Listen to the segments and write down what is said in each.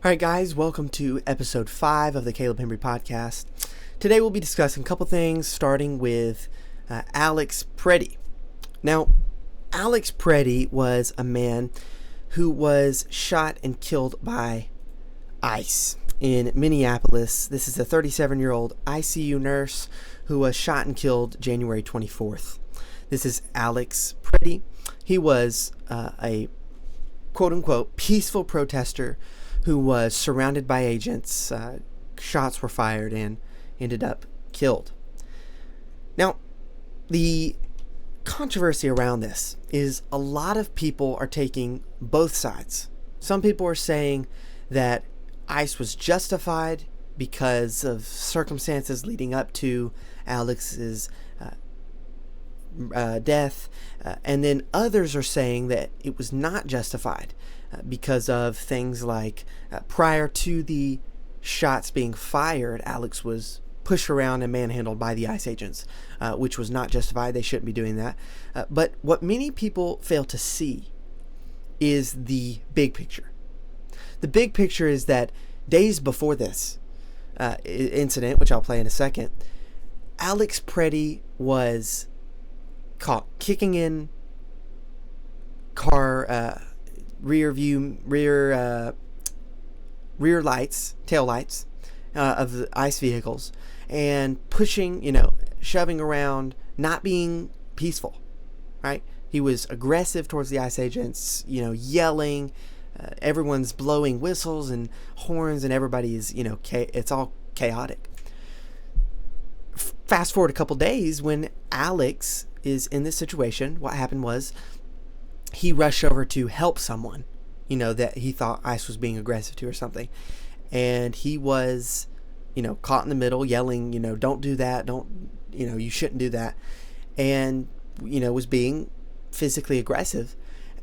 Alright guys, welcome to episode 5 of the Caleb Henry podcast. Today we'll be discussing a couple things, starting with Alex Pretti. Now, Alex Pretti was a man who was shot and killed by ICE in Minneapolis. This is a 37-year-old ICU nurse who was shot and killed January 24th. This is Alex Pretti. He was a quote-unquote peaceful protester who was surrounded by agents. Shots were fired and ended up killed. Now, the controversy around this is a lot of people are taking both sides. Some people are saying that ICE was justified because of circumstances leading up to Alex's death, and then others are saying that it was not justified because of things like prior to the shots being fired, Alex was pushed around and manhandled by the ICE agents, which was not justified. They shouldn't be doing that. But what many people fail to see is the big picture. The big picture is that days before this incident, which I'll play in a second, Alex Pretti was caught kicking in car rear lights, tail lights of the ICE vehicles, and pushing, shoving around, not being peaceful, right? He was aggressive towards the ICE agents, yelling. Everyone's blowing whistles and horns, and everybody is, it's all chaotic. Fast forward a couple days, when Alex is in this situation, what happened was he rushed over to help someone, that he thought ICE was being aggressive to or something. And he was, caught in the middle, yelling, don't do that, you shouldn't do that. And, was being physically aggressive.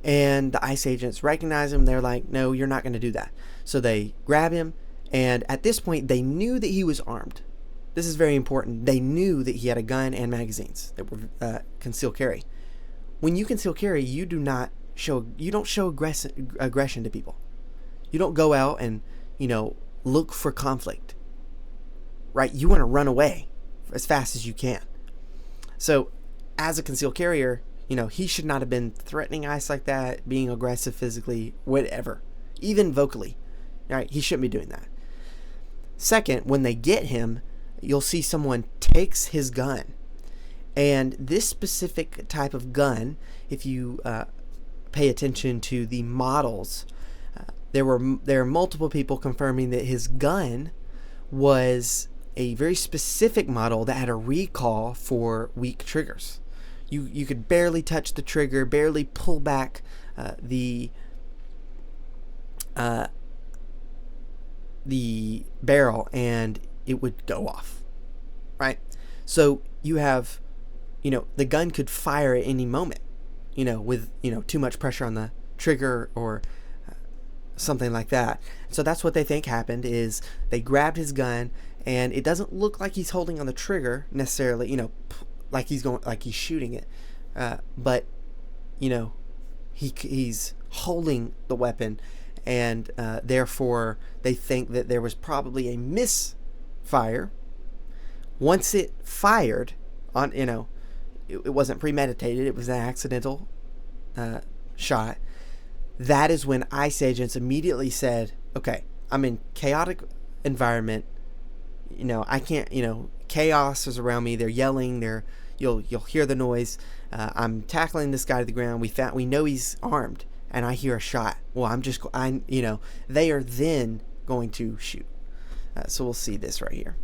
And the ICE agents recognize him. They're like, no, you're not going to do that. So they grab him. And at this point, they knew that he was armed. This is very important. They knew that he had a gun and magazines that were concealed carry. When you conceal carry, you don't show aggression to people. You don't go out and, look for conflict, right? You want to run away as fast as you can. So as a concealed carrier, he should not have been threatening ICE like that, being aggressive physically, whatever, even vocally, right? He shouldn't be doing that. Second, when they get him, you'll see someone takes his gun. And this specific type of gun, if you pay attention to the models, there are multiple people confirming that his gun was a very specific model that had a recall for weak triggers. You could barely touch the trigger, barely pull back the barrel, and it would go off, right? So you have, the gun could fire at any moment, with, too much pressure on the trigger or something like that. So that's what they think happened, is they grabbed his gun, and it doesn't look like he's holding on the trigger necessarily, like he's shooting it. But, he's holding the weapon, and therefore they think that there was probably a misfire. Once it fired on, it wasn't premeditated, it was an accidental shot. That is when ICE agents immediately said, okay, I'm in chaotic environment, I can't, chaos is around me, they're yelling, you'll hear the noise, I'm tackling this guy to the ground, we know he's armed, and I hear a shot. Well, they are then going to shoot. So we'll see this right here.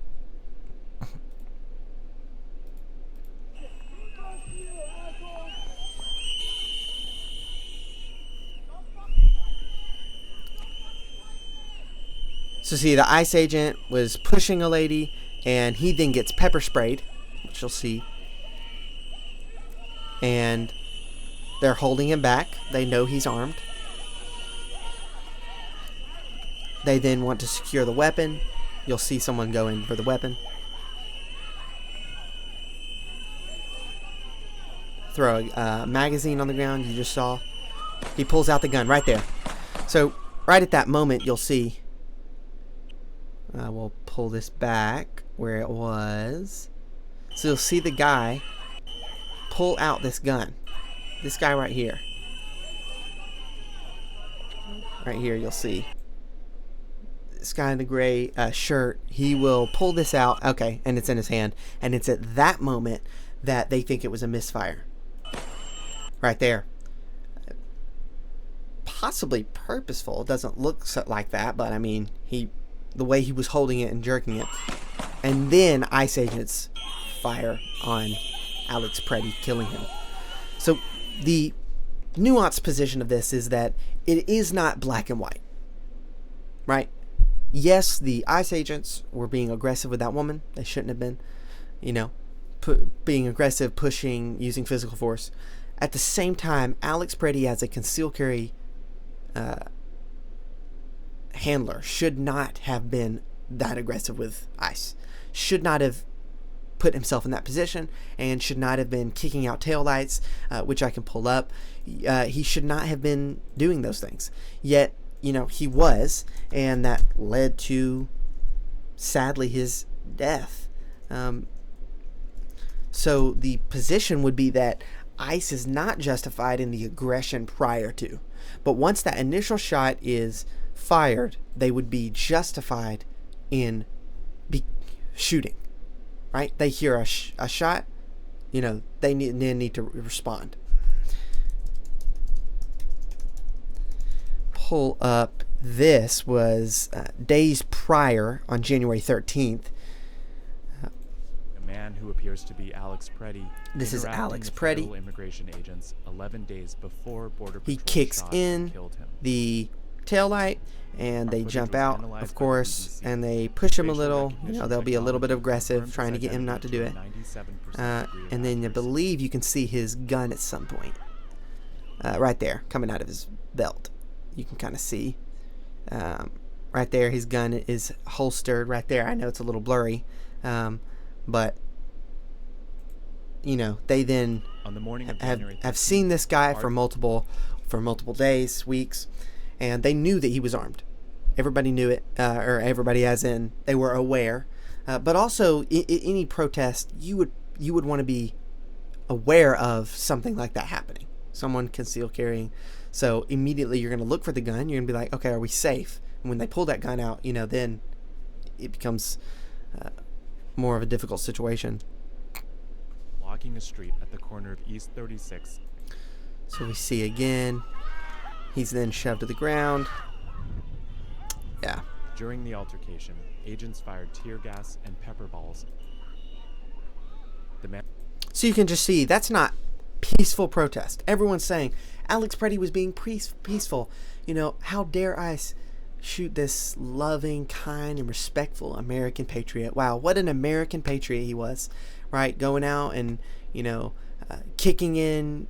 So see, the ICE agent was pushing a lady, and he then gets pepper sprayed, which you'll see. And they're holding him back. They know he's armed. They then want to secure the weapon. You'll see someone go in for the weapon. Throw a magazine on the ground, you just saw. He pulls out the gun right there. So right at that moment, you'll see We'll pull this back where it was. So you'll see the guy pull out this gun. This guy right here. Right here you'll see. This guy in the gray shirt, he will pull this out. Okay, and it's in his hand. And it's at that moment that they think it was a misfire. Right there. Possibly purposeful. It doesn't look like that, but I mean, the way he was holding it and jerking it. And then ICE agents fire on Alex Pretti, killing him. So the nuanced position of this is that it is not black and white. Right? Yes, the ICE agents were being aggressive with that woman. They shouldn't have been, being aggressive, pushing, using physical force. At the same time, Alex Pretti, as a concealed carry handler, should not have been that aggressive with ICE. Should not have put himself in that position, and should not have been kicking out taillights, which I can pull up. He should not have been doing those things. Yet, he was, and that led to, sadly, his death. So the position would be that ICE is not justified in the aggression prior to. But once that initial shot is fired, they would be justified in shooting. Right? They hear a shot, they need to respond. Pull up. This was days prior, on January 13th. A man who appears to be Alex Pretti. This is Alex Pretti. Immigration agents 11 days before Border Patrol he kicks in the taillight, and they jump out, of course, and they push him a little. They'll be a little bit aggressive, trying to get him not to do it. And then I believe you can see his gun at some point. Right there, coming out of his belt. You can kind of see. Right there, his gun is holstered right there. I know it's a little blurry. But, they then on the morning have seen this guy for multiple days, weeks, and they knew that he was armed. Everybody knew it, or everybody as in they were aware. But also, any protest, you would want to be aware of something like that happening. Someone concealed carrying. So immediately you're going to look for the gun. You're going to be like, okay, are we safe? And when they pull that gun out, then it becomes more of a difficult situation. Blocking a street at the corner of East 36. So we see again, he's then shoved to the ground. Yeah. During the altercation, agents fired tear gas and pepper balls. So you can just see that's not peaceful protest. Everyone's saying Alex Pretti was being peaceful. How dare I shoot this loving, kind, and respectful American patriot. Wow, what an American patriot he was, right? Going out and, kicking in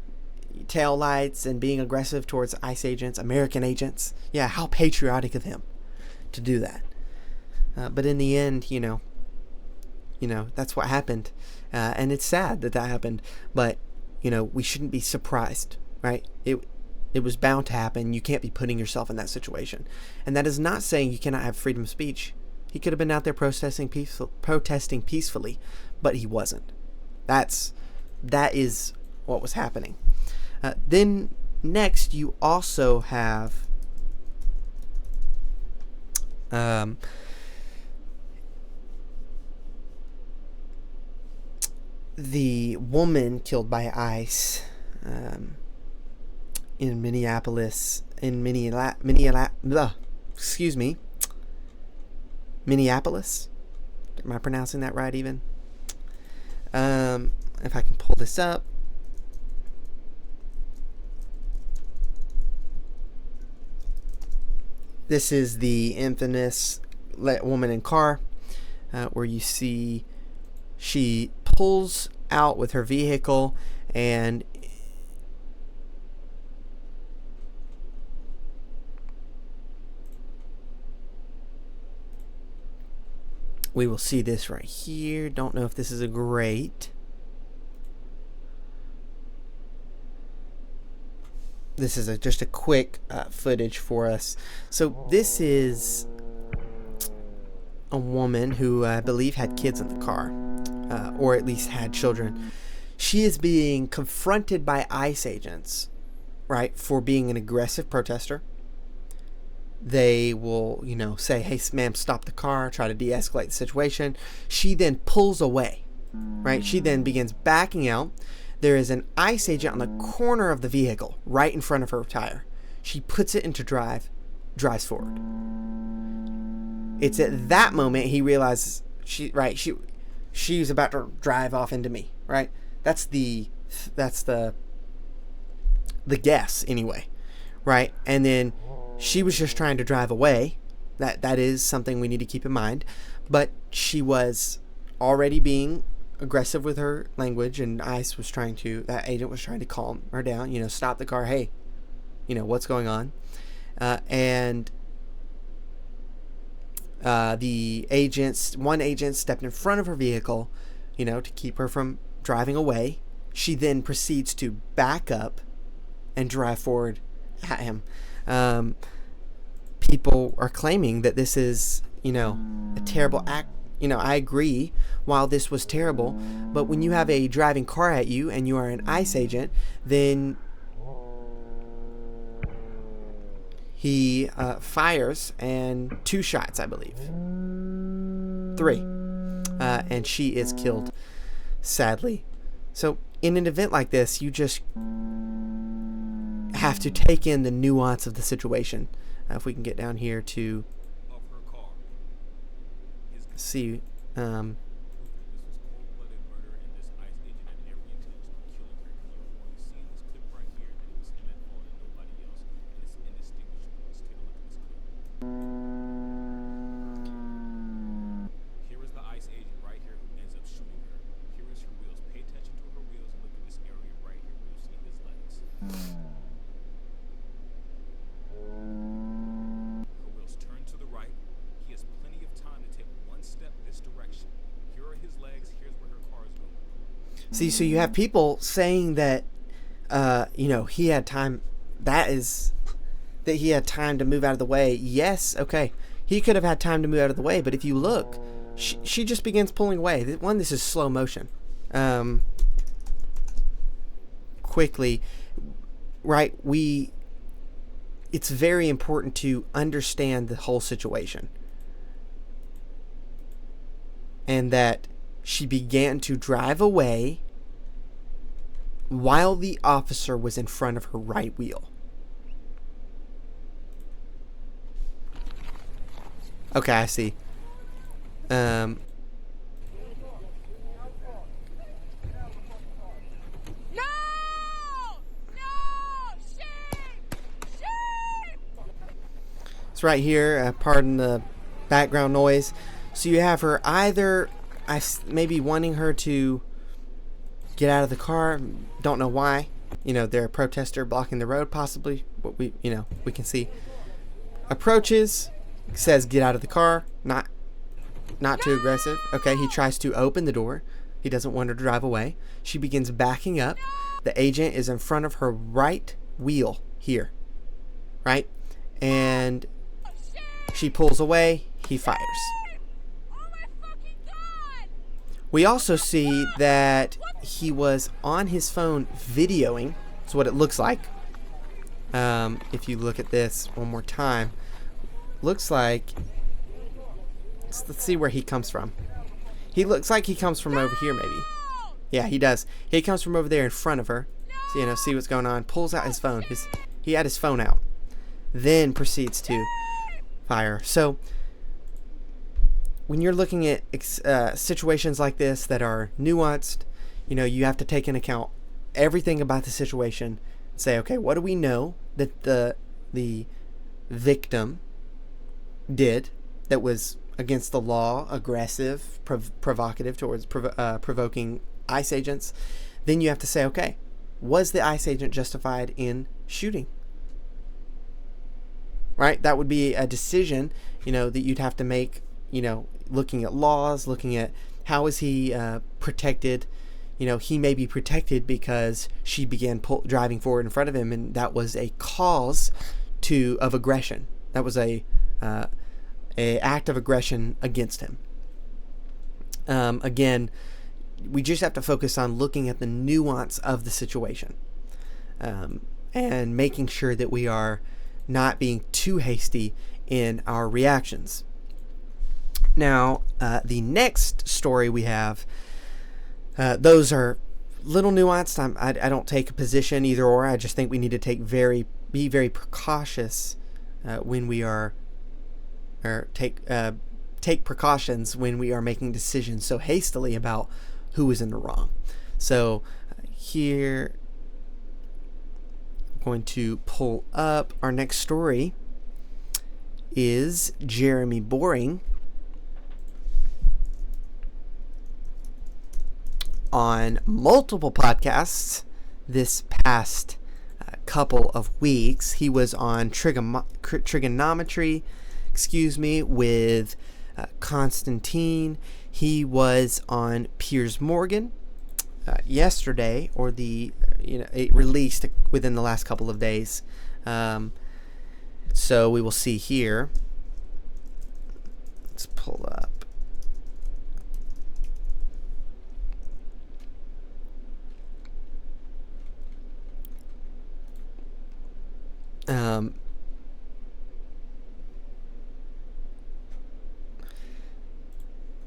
tail lights and being aggressive towards ICE agents, American agents. Yeah, how patriotic of him to do that. But in the end, that's what happened. And it's sad that happened. But, we shouldn't be surprised, right? It was bound to happen. You can't be putting yourself in that situation. And that is not saying you cannot have freedom of speech. He could have been out there protesting peacefully, but he wasn't. That is what was happening. Then next you also have the woman killed by ICE in Minneapolis, Minneapolis. Am I pronouncing that right even? If I can pull this up. This is the infamous woman in car, where you see she pulls out with her vehicle, and we will see this right here. Don't know if this is a great. This is just a quick footage for us. So this is a woman who I believe had kids in the car, or at least had children. She is being confronted by ICE agents, right, for being an aggressive protester. They will, say, hey, ma'am, stop the car, try to de-escalate the situation. She then pulls away, right? She then begins backing out. There is an ICE agent on the corner of the vehicle, right in front of her tire. She puts it into drive, drives forward. It's at that moment he realizes she's about to drive off into me, right? That's the guess anyway, right? And then she was just trying to drive away. That is something we need to keep in mind. But she was already being aggressive with her language, and that agent was trying to calm her down. Stop the car. Hey, what's going on? And one agent stepped in front of her vehicle, to keep her from driving away. She then proceeds to back up and drive forward at him. People are claiming that this is, a terrible act. I agree, while this was terrible, but when you have a driving car at you and you are an ICE agent, then he fires, and 2 shots, I believe. 3. And she is killed, sadly. So in an event like this, you just have to take in the nuance of the situation. If we can get down here to see. See, so you have people saying that, he had time. That he had time to move out of the way. Yes, okay. He could have had time to move out of the way, but if you look, she just begins pulling away. This is slow motion. Quickly, right? It's very important to understand the whole situation. And that she began to drive away while the officer was in front of her right wheel. Okay, I see. No! Sheep! It's right here. Pardon the background noise. So you have her either maybe wanting her to get out of the car. Don't know why. They're a protester blocking the road, possibly. What we can see. Approaches, says get out of the car. Not too aggressive. Okay, he tries to open the door. He doesn't want her to drive away. She begins backing up. The agent is in front of her right wheel here. Right? And she pulls away. He fires. We also see that he was on his phone videoing. That's what it looks like. If you look at this one more time, looks like, let's see where he comes from. He looks like he comes from over here, maybe. Yeah, he does. He comes from over there in front of her. So, see what's going on. Pulls out his phone. He had his phone out. Then proceeds to fire. So when you're looking at situations like this that are nuanced, you have to take into account everything about the situation. Say, okay, what do we know that the victim did that was against the law, aggressive, provocative towards provoking ICE agents? Then you have to say, okay, was the ICE agent justified in shooting? Right? That would be a decision, that you'd have to make, looking at laws, looking at how is he protected. He may be protected because she began driving forward in front of him, and that was a cause of aggression. That was a an act of aggression against him. Again, we just have to focus on looking at the nuance of the situation, and making sure that we are not being too hasty in our reactions. Now, the next story we have, those are little nuanced. I don't take a position either or. I just think we need to be very precautious when we are, or take precautions when we are making decisions so hastily about who is in the wrong. So here, I'm going to pull up our next story. Is Jeremy Boring on multiple podcasts this past couple of weeks. He was on trigonometry, with Constantine. He was on Piers Morgan yesterday, or it released within the last couple of days. So we will see here. Let's pull up.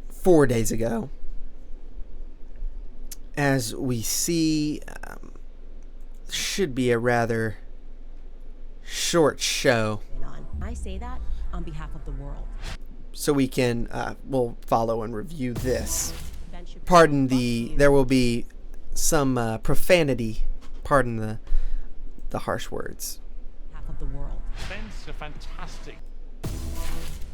4 days ago, as we see, should be a rather short show. I say that on behalf of the world. So we can, we'll follow and review this. Pardon there will be some profanity. Pardon the harsh words. Half of the world. Ben's a fantastic.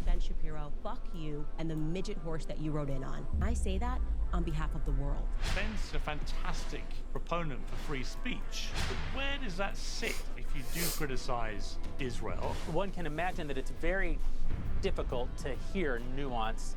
Ben Shapiro, fuck you and the midget horse that you rode in on. I say that on behalf of the world. Ben's a fantastic proponent for free speech. But where does that sit if you do criticize Israel? One can imagine that it's very difficult to hear nuance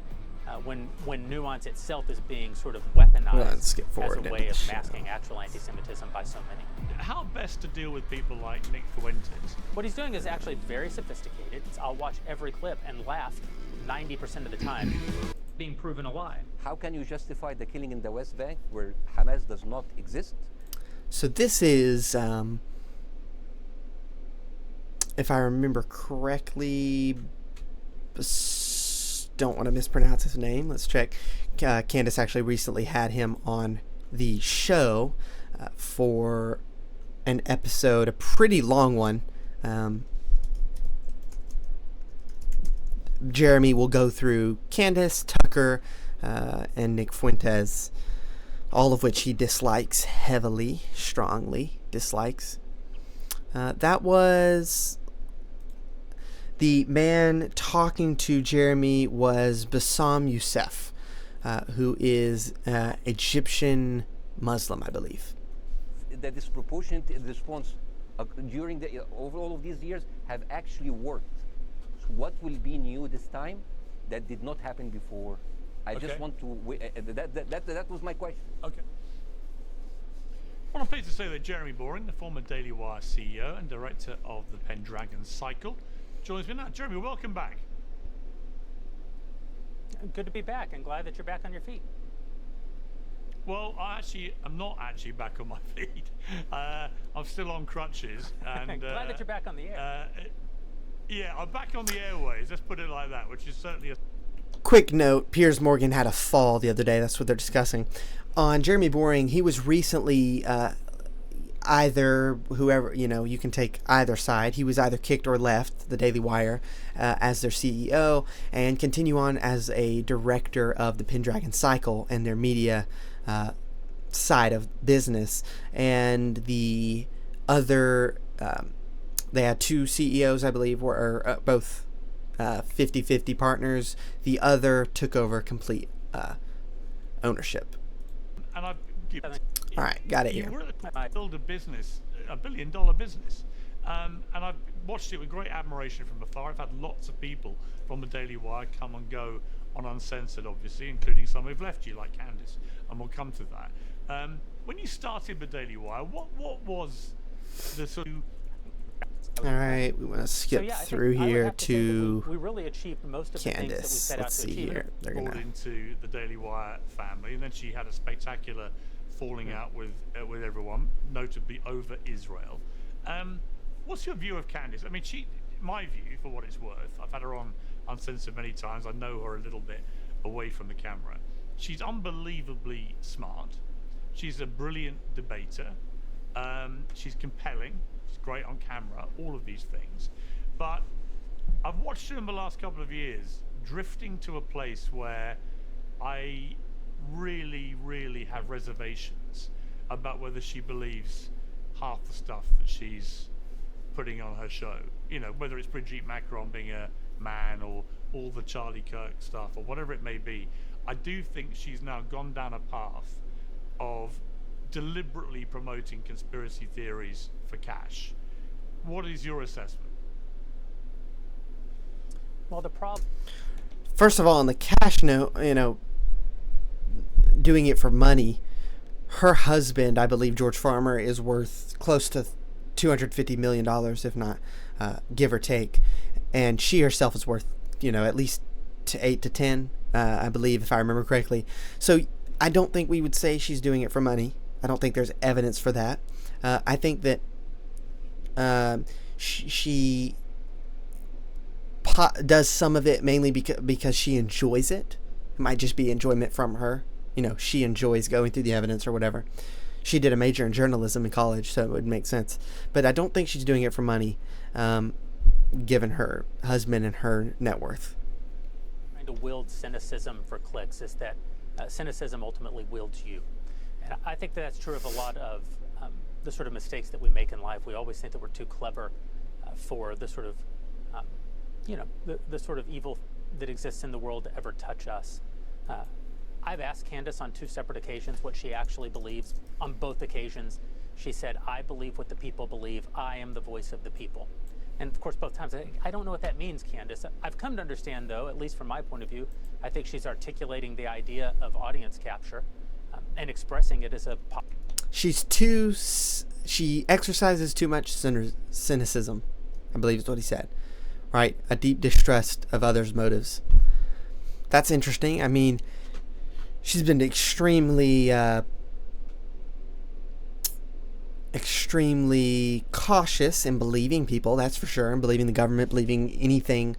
when nuance itself is being sort of weaponized as a way of masking actual anti-Semitism by so many. How best to deal with people like Nick Fuentes? What he's doing is actually very sophisticated. I'll watch every clip and laugh 90% of the time. Being proven a lie. How can you justify the killing in the West Bank where Hamas does not exist? So this is, if I remember correctly, don't want to mispronounce his name. Let's check. Candace actually recently had him on the show for an episode, a pretty long one. Jeremy will go through Candace, Tucker, and Nick Fuentes, all of which he dislikes heavily, strongly dislikes. That was... The man talking to Jeremy was Bassam Youssef, who is Egyptian Muslim, I believe. The disproportionate response during over all of these years have actually worked. So what will be new this time that did not happen before? I just want to... that was my question. Okay. Well, I'm pleased to say that Jeremy Boring, the former Daily Wire CEO and director of the Pendragon Cycle, joins me now. Jeremy, welcome back. Good to be back, and glad that you're back on your feet. Well, I'm not actually back on my feet. I'm still on crutches. And glad that you're back on the air. Yeah, I'm back on the airways. Let's put it like that, which is certainly a... Quick note, Piers Morgan had a fall the other day. That's what they're discussing. On Jeremy Boring, he was recently... either whoever, you can take either side. He was either kicked or left the Daily Wire as their CEO and continue on as a director of the Pendragon Cycle and their media side of business. And the other, they had two CEOs, I believe, or both 50-50 partners. The other took over complete ownership. And all right, got it here. You were at build a business, $1 billion business, and I've watched it with great admiration from afar. I've had lots of people from the Daily Wire come and go on Uncensored, obviously, including some who've left you, like Candace, and we'll come to that. When you started the Daily Wire, what was the sort of All right, we want to skip through here to we really achieved most of the things that we Candace. set out Let's to see achieve. here. They're Brought gonna. into the Daily Wire family, and then she had a spectacular falling out with everyone, notably over Israel. What's your view of Candace? I mean, my view, for what it's worth, I've had her on Uncensored many times. I know her a little bit away from the camera. She's unbelievably smart. She's a brilliant debater. She's compelling. She's great on camera. All of these things. But I've watched her in the last couple of years drifting to a place where I really, really have reservations about whether she believes half the stuff that she's putting on her show. You know, whether it's Brigitte Macron being a man or all the Charlie Kirk stuff or whatever it may be. I do think she's now gone down a path of deliberately promoting conspiracy theories for cash. What is your assessment? Well, the problem. First of all, on the cash note, you know, doing it for money, her husband, I believe George Farmer, is worth close to $250 million, if not give or take. And she herself is worth, you know, at least to 8 to 10, I believe, if I remember correctly. So I don't think we would say she's doing it for money. I don't think there's evidence for that. I think that she does some of it mainly because she enjoys it. It might just be enjoyment from her. You know, she enjoys going through the evidence or whatever. She did a major in journalism in college, so it would make sense. But I don't think she's doing it for money, given her husband and her net worth. Trying to wield cynicism for clicks is that cynicism ultimately wields you. And I think that's true of a lot of the sort of mistakes that we make in life. We always think that we're too clever for the sort of, you know, the sort of evil that exists in the world to ever touch us. I've asked Candace on 2 separate occasions what she actually believes. On both occasions, she said, I believe what the people believe. I am the voice of the people. And of course, both times, I don't know what that means, Candace. I've come to understand, though, at least from my point of view, I think she's articulating the idea of audience capture and expressing it as a... She exercises too much cynicism, I believe is what he said. Right? A deep distrust of others' motives. That's interesting. I mean, she's been extremely cautious in believing people, that's for sure, and believing the government, believing anything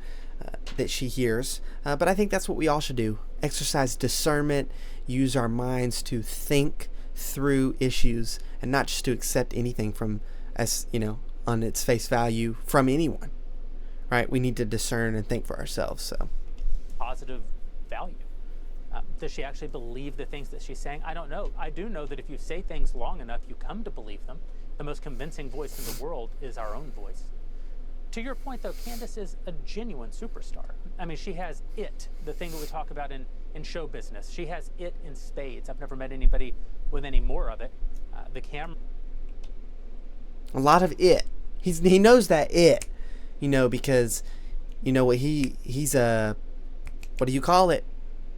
that she hears. But I think that's what we all should do. Exercise discernment, use our minds to think through issues, and not just to accept anything from, as you know, on its face value from anyone. Right? We need to discern and think for ourselves. So, positive value. Does she actually believe the things that she's saying? I don't know. I do know that if you say things long enough, you come to believe them. The most convincing voice in the world is our own voice. To your point, though, Candace is a genuine superstar. I mean, she has it, the thing that we talk about in show business. She has it in spades. I've never met anybody with any more of it. The camera. A lot of it. He knows that it, you know, because, you know, he's a, what do you call it?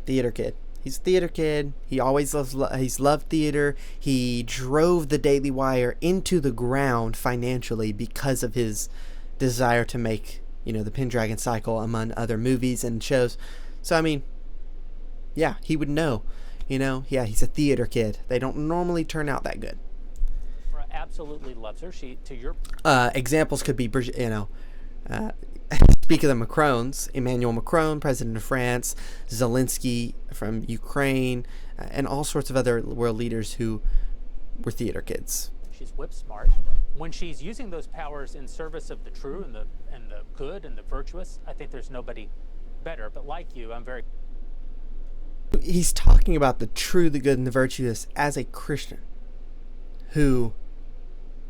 Theater kid. He's a theater kid. He always he's loved theater. He drove the Daily Wire into the ground financially because of his desire to make, you know, the Pendragon Cycle among other movies and shows. So I mean, yeah, he would know. You know, yeah, he's a theater kid. They don't normally turn out that good. Absolutely loves her. She, to your examples could be, you know, speak of the Macrons, Emmanuel Macron, president of France, Zelensky from Ukraine, and all sorts of other world leaders who were theater kids. She's whip smart. When she's using those powers in service of the true and the good and the virtuous, I think there's nobody better. But like you, I'm very... He's talking about the true, the good, and the virtuous as a Christian who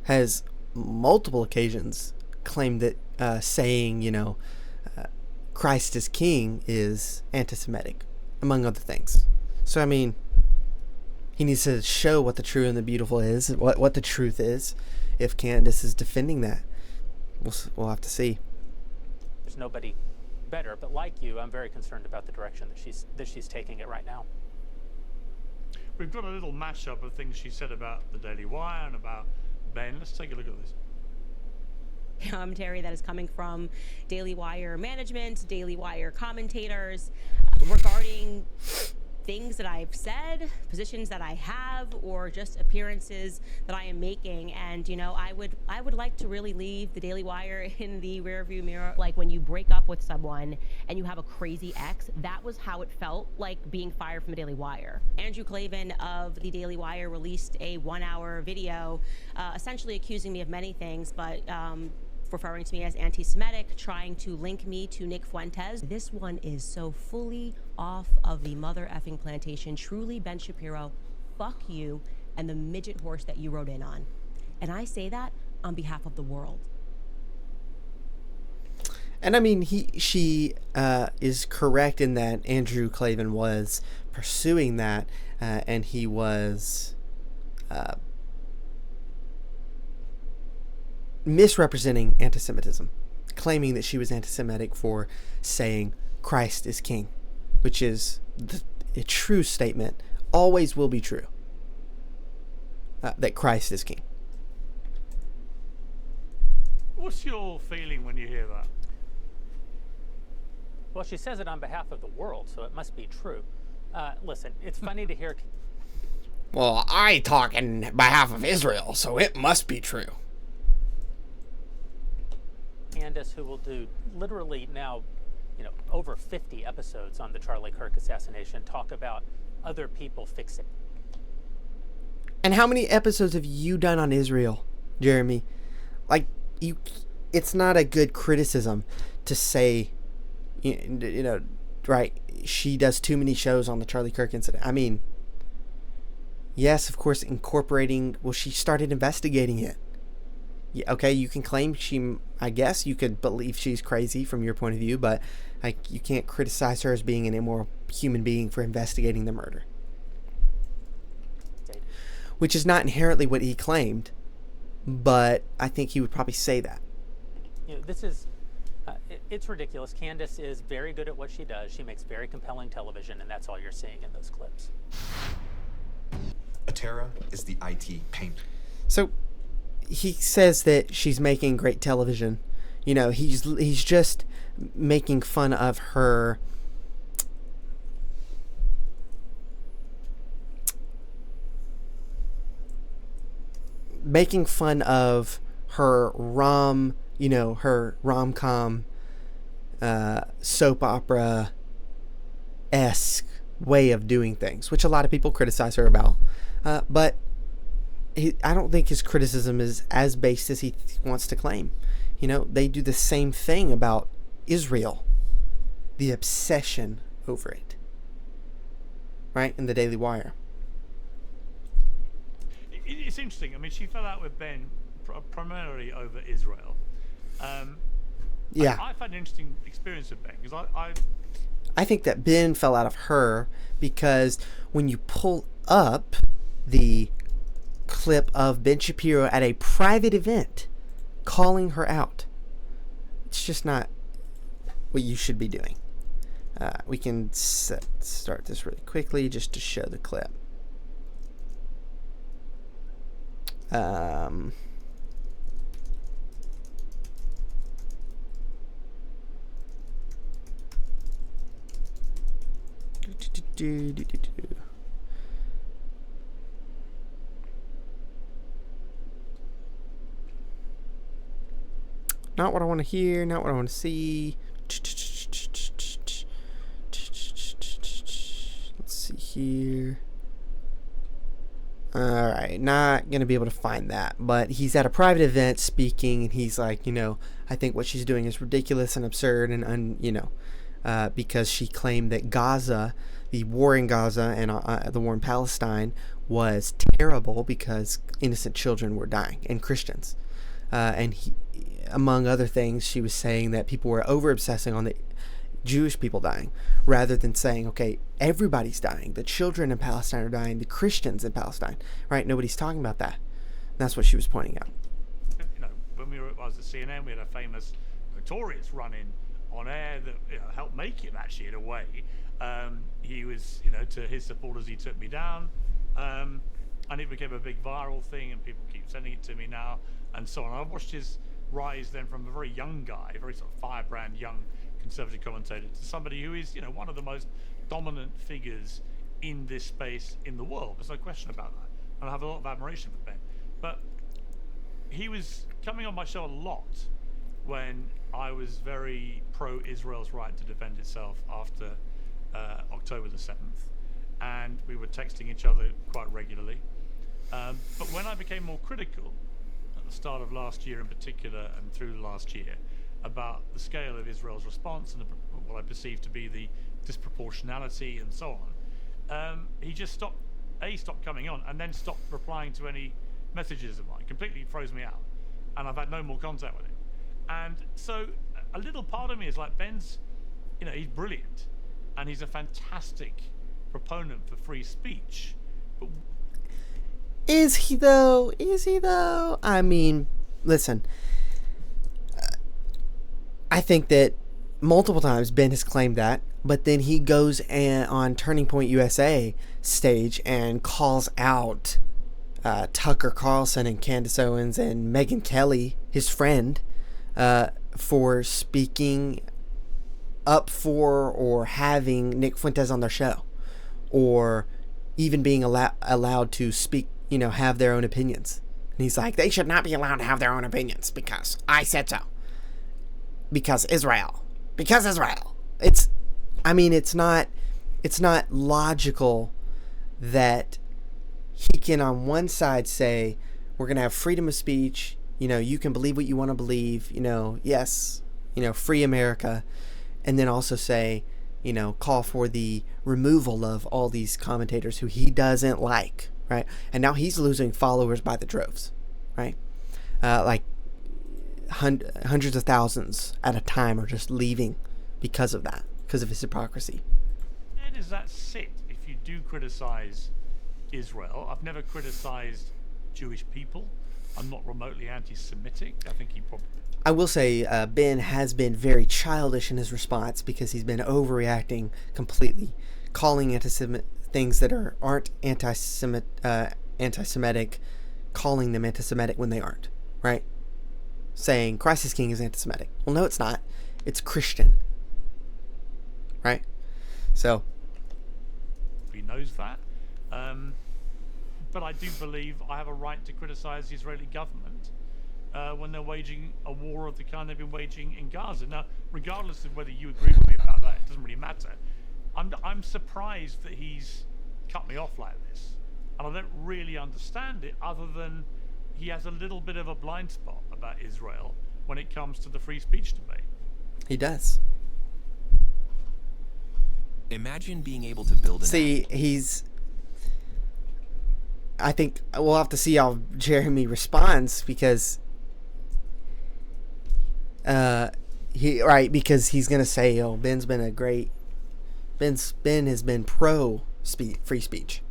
has multiple occasions claimed that saying, you know, Christ is king is anti-Semitic, among other things. So, I mean, he needs to show what the true and the beautiful is, what the truth is. If Candace is defending that, we'll have to see. There's nobody better, but like you, I'm very concerned about the direction that she's taking it right now. We've got a little mashup of things she said about the Daily Wire and about Ben. Let's take a look at this. commentary that is coming from Daily Wire management, Daily Wire commentators regarding things that I've said, positions that I have, or just appearances that I am making. And you know, I would like to really leave the Daily Wire in the rearview mirror. Like when you break up with someone and you have a crazy ex, that was how it felt like being fired from the Daily Wire. Andrew Klavan of the Daily Wire released a 1-hour video essentially accusing me of many things, but referring to me as anti-Semitic, trying to link me to Nick Fuentes. This one is so fully off of the mother effing plantation. Truly, Ben Shapiro, fuck you and the midget horse that you rode in on. And I say that on behalf of the world. And I mean, she is correct in that Andrew Klavan was pursuing that, and he was misrepresenting anti-Semitism, claiming that she was anti-Semitic for saying Christ is king, which is a true statement, always will be true, that Christ is king. What's your feeling when you hear that? Well, she says it on behalf of the world, so it must be true. Listen, it's funny to hear... Well, I talk in behalf of Israel, so it must be true. Candace, who will do literally now, over 50 episodes on the Charlie Kirk assassination, talk about other people fixing. And how many episodes have you done on Israel, Jeremy? Like, it's not a good criticism to say, right, she does too many shows on the Charlie Kirk incident. I mean, yes, of course, she started investigating it. Yeah, okay, you can claim I guess you could believe she's crazy from your point of view, but you can't criticize her as being an immoral human being for investigating the murder. Which is not inherently what he claimed, but I think he would probably say that. This is, it's ridiculous. Candace is very good at what she does. She makes very compelling television, and that's all you're seeing in those clips. Atera is the IT pain. So he says that she's making great television. He's just making fun of her her rom-com soap opera-esque way of doing things, which a lot of people criticize her about, but I don't think his criticism is as based as he wants to claim. They do the same thing about Israel, the obsession over it, right, in the Daily Wire. It's interesting. I mean, she fell out with Ben primarily over Israel. Yeah. I've had an interesting experience with Ben because I think that Ben fell out of her because when you pull up the clip of Ben Shapiro at a private event calling her out, it's just not what you should be doing. We can start this really quickly just to show the clip. Not what I want to hear, not what I want to see. Let's see here. Alright, not going to be able to find that. But he's at a private event speaking, and he's like, I think what she's doing is ridiculous and absurd, and because she claimed that Gaza, the war in Gaza and the war in Palestine, was terrible because innocent children were dying, and Christians. And among other things, she was saying that people were over-obsessing on the Jewish people dying, rather than saying, okay, everybody's dying. The children in Palestine are dying. The Christians in Palestine, right? Nobody's talking about that. That's what she was pointing out. When I was at CNN, we had a famous, notorious run-in on air that helped make it actually in a way. He was, to his supporters, he took me down, and it became a big viral thing, and people keep sending it to me now, and so on. I watched his rise then from a very young guy, a very sort of firebrand young conservative commentator, to somebody who is, one of the most dominant figures in this space in the world. There's no question about that. And I have a lot of admiration for Ben. But he was coming on my show a lot when I was very pro-Israel's right to defend itself after October the 7th. And we were texting each other quite regularly. But when I became more critical, at the start of last year in particular and through last year, about the scale of Israel's response and what I perceived to be the disproportionality and so on, he just stopped coming on and then stopped replying to any messages of mine, completely froze me out. And I've had no more contact with him. And so a little part of me is like, Ben's, he's brilliant. And he's a fantastic proponent for free speech. But Is he though? I mean, listen, I think that multiple times Ben has claimed that, but then he goes on Turning Point USA stage and calls out Tucker Carlson and Candace Owens and Megyn Kelly, his friend, for speaking up for or having Nick Fuentes on their show, or even being allowed to speak, have their own opinions. And he's like, they should not be allowed to have their own opinions because I said so. Because Israel. It's not logical that he can on one side say, we're going to have freedom of speech, you can believe what you want to believe, yes, free America, and then also say, call for the removal of all these commentators who he doesn't like, right? And now he's losing followers by the droves, right? Like hundreds of thousands at a time are just leaving because of that, because of his hypocrisy. Where does that sit if you do criticize Israel? I've never criticized Jewish people. I'm not remotely anti-Semitic. I think he probably... I will say Ben has been very childish in his response because he's been overreacting completely, calling things that aren't anti-Semitic, calling them anti-Semitic when they aren't, right? Saying Christ is King is anti-Semitic. Well, no, it's not. It's Christian, right? So he knows that. But I do believe I have a right to criticize the Israeli government when they're waging a war of the kind they've been waging in Gaza. Now, regardless of whether you agree with me about that, it doesn't really matter. I'm surprised that he's cut me off like this. And I don't really understand it, other than he has a little bit of a blind spot about Israel when it comes to the free speech debate. He does. Imagine being able to build an I think we'll have to see how Jeremy responds, because because he's gonna say, "Oh, Ben has been pro free speech,"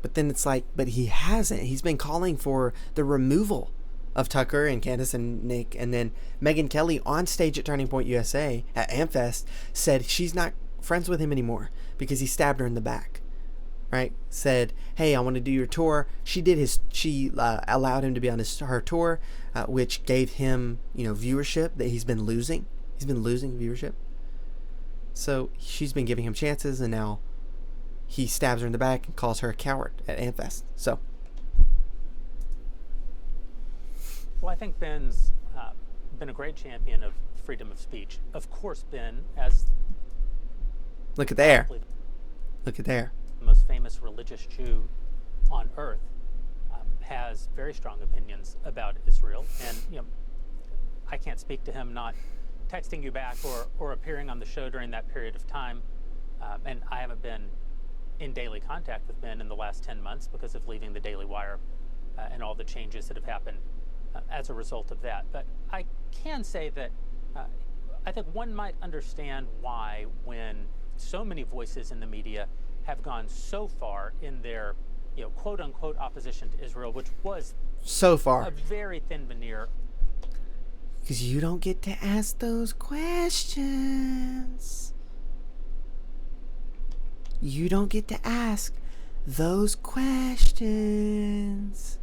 but then it's like, but he hasn't. He's been calling for the removal of Tucker and Candace and Nick, and then Megyn Kelly on stage at Turning Point USA at Amfest said she's not friends with him anymore because he stabbed her in the back. Right? Said, hey, I want to do your tour. She allowed him to be on her tour, which gave him, viewership that he's been losing. He's been losing viewership. So she's been giving him chances, and now he stabs her in the back and calls her a coward at Amfest. So. Well, I think Ben's been a great champion of freedom of speech. Of course, Ben, as Look at there. The most famous religious Jew on earth, has very strong opinions about Israel. And, I can't speak to him not texting you back or appearing on the show during that period of time. And I haven't been in daily contact with Ben in the last 10 months because of leaving the Daily Wire and all the changes that have happened as a result of that. But I can say that I think one might understand why, when so many voices in the media have gone so far in their, quote unquote opposition to Israel, which was so far a very thin veneer. Because you don't get to ask those questions. You don't get to ask those questions.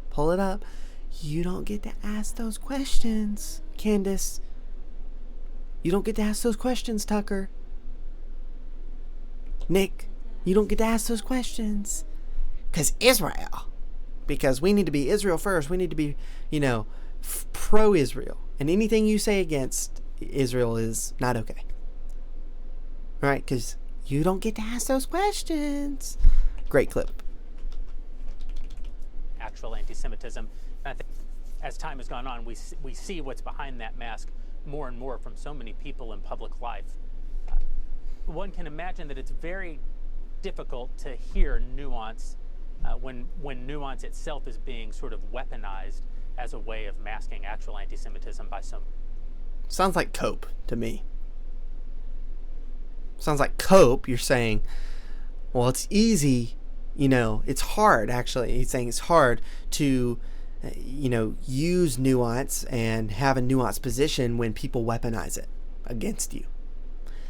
Pull it up. You don't get to ask those questions, Candace. You don't get to ask those questions, Tucker. Nick, you don't get to ask those questions. Because Israel. Because we need to be Israel first. We need to be, pro-Israel. And anything you say against Israel is not okay. Right? Because you don't get to ask those questions. Great clip. Actual anti-Semitism. And I think as time has gone on, we see what's behind that mask more and more from so many people in public life. One can imagine that it's very difficult to hear nuance when nuance itself is being sort of weaponized as a way of masking actual anti-Semitism by some. Sounds like cope to me. Sounds like cope. You're saying, well, it's easy, it's hard, actually. He's saying it's hard to, use nuance and have a nuanced position when people weaponize it against you.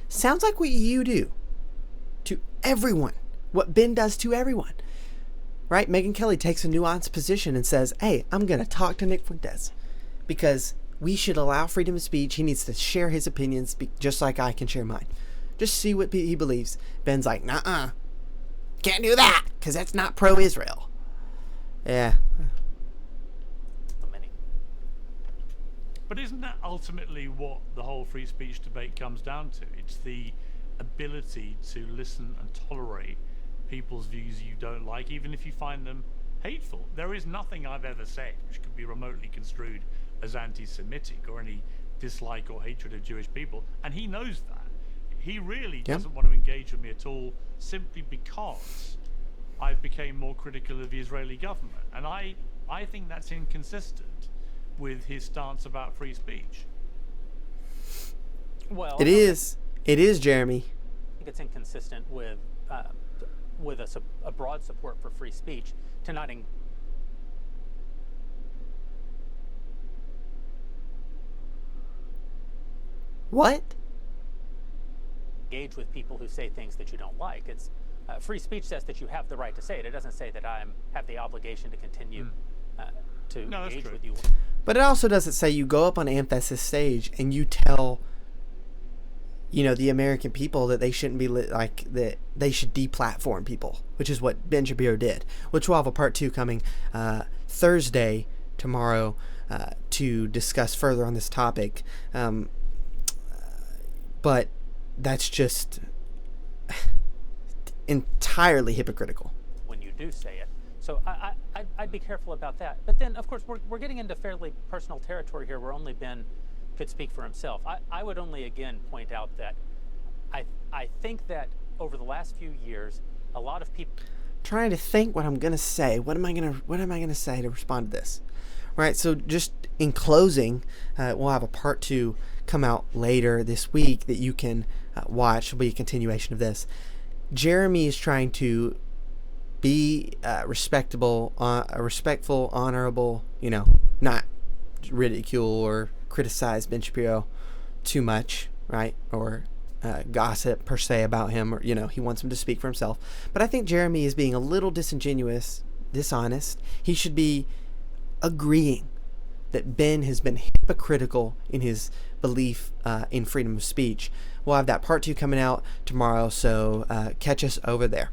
Sounds like what you do to everyone. What Ben does to everyone. Right? Megyn Kelly takes a nuanced position and says, hey, I'm going to talk to Nick Fuentes because we should allow freedom of speech. He needs to share his opinions just like I can share mine. Just see what he believes. Ben's like, nuh-uh. Can't do that because that's not pro-Israel. Yeah. But isn't that ultimately what the whole free speech debate comes down to? It's the ability to listen and tolerate people's views you don't like, even if you find them hateful. There is nothing I've ever said which could be remotely construed as anti-Semitic or any dislike or hatred of Jewish people, and he knows that. He really doesn't want to engage with me at all simply because I became more critical of the Israeli government. And I think that's inconsistent with his stance about free speech. Well, it is, Jeremy. I think it's inconsistent with a broad support for free speech to not What? engage with people who say things that you don't like. It's free speech says that you have the right to say it. It doesn't say that I have the obligation to continue to engage with you. But it also doesn't say you go up on Amphas's stage and you tell, the American people that they shouldn't be that they should deplatform people, which is what Ben Shapiro did. Which we'll have a part 2 coming Thursday, tomorrow, to discuss further on this topic. But that's just entirely hypocritical. When you do say it. So I'd be careful about that. But then, of course, we're getting into fairly personal territory here where only Ben could speak for himself. I would only, again, point out that I think that over the last few years, a lot of people... Trying to think what I'm going to say. What am I going to say to respond to this? Right, so just in closing, we'll have a part 2 come out later this week that you can watch. It'll be a continuation of this. Jeremy is trying to be respectful, honorable, not ridicule or criticize Ben Shapiro too much, right? Or gossip per se about him, or he wants him to speak for himself. But I think Jeremy is being a little disingenuous, dishonest. He should be agreeing that Ben has been hypocritical in his belief in freedom of speech. We'll have that part 2 coming out tomorrow, so catch us over there.